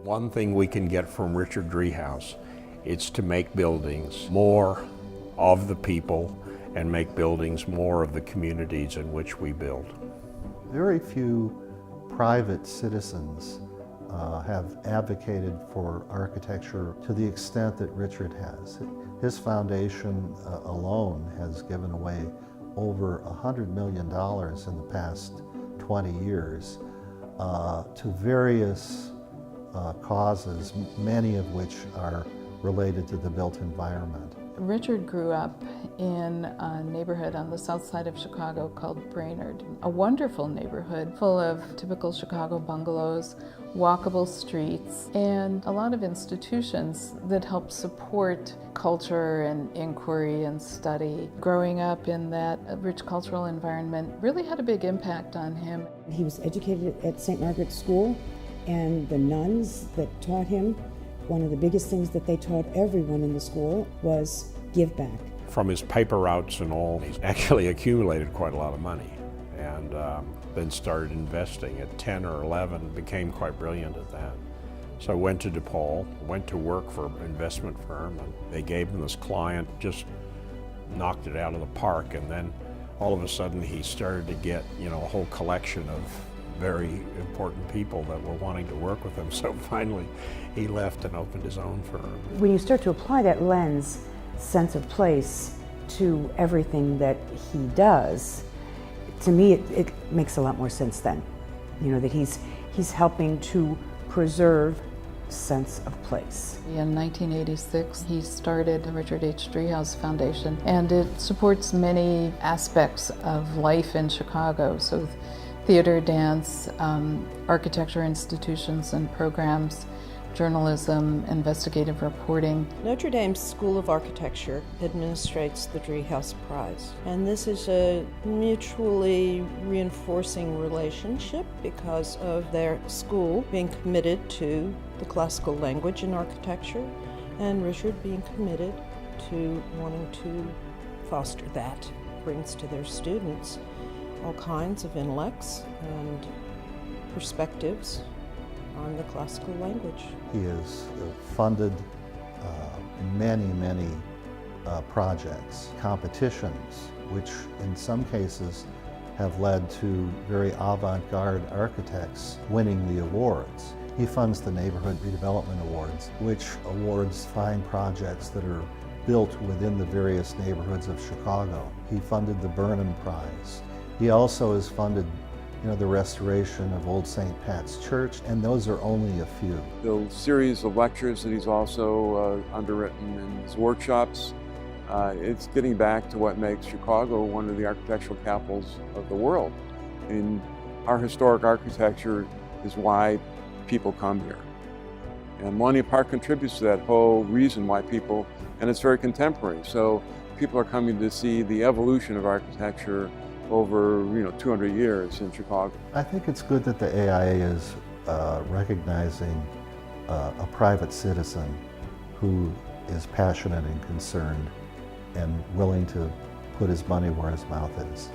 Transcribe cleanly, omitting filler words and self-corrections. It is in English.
One thing we can get from Richard Driehaus, it's to make buildings more of the people and make buildings more of the communities in which we build. Very few private citizens have advocated for architecture to the extent that Richard has. His foundation alone has given away over $100 million in the past 20 years to various causes, many of which are related to the built environment. Richard grew up in a neighborhood on the south side of Chicago called Brainerd, a wonderful neighborhood full of typical Chicago bungalows, walkable streets, and a lot of institutions that help support culture and inquiry and study. Growing up in that rich cultural environment really had a big impact on him. He was educated at St. Margaret's School, and the nuns that taught him, one of the biggest things that they taught everyone in the school was give back. From his paper routes and all, he's actually accumulated quite a lot of money, and then started investing at 10 or 11, became quite brilliant at that. So I went to DePaul, went to work for an investment firm, and they gave him this client, just knocked it out of the park, and then all of a sudden he started to get, a whole collection of very important people that were wanting to work with him. So finally he left and opened his own firm. When you start to apply that lens, sense of place, to everything that he does, to me it makes a lot more sense then. That he's helping to preserve sense of place. In 1986, he started the Richard H. Driehaus Foundation, and it supports many aspects of life in Chicago. So theater, dance, architecture institutions and programs, journalism, investigative reporting. Notre Dame's School of Architecture administrates the Driehaus Prize, and this is a mutually reinforcing relationship because of their school being committed to the classical language in architecture, and Richard being committed to wanting to foster that. Brings to their students all kinds of intellects and perspectives on the classical language. He has funded many projects, competitions, which in some cases have led to very avant-garde architects winning the awards. He funds the Neighborhood Redevelopment Awards, which awards fine projects that are built within the various neighborhoods of Chicago. He funded the Burnham Prize. He also has funded the restoration of Old St. Pat's Church, and those are only a few. The series of lectures that he's also underwritten in his workshops, it's getting back to what makes Chicago one of the architectural capitals of the world. Our historic architecture is why people come here. And Millennium Park contributes to that whole reason why people, and it's very contemporary. So people are coming to see the evolution of architecture over 200 years in Chicago. I think it's good that the AIA is recognizing a private citizen who is passionate and concerned and willing to put his money where his mouth is.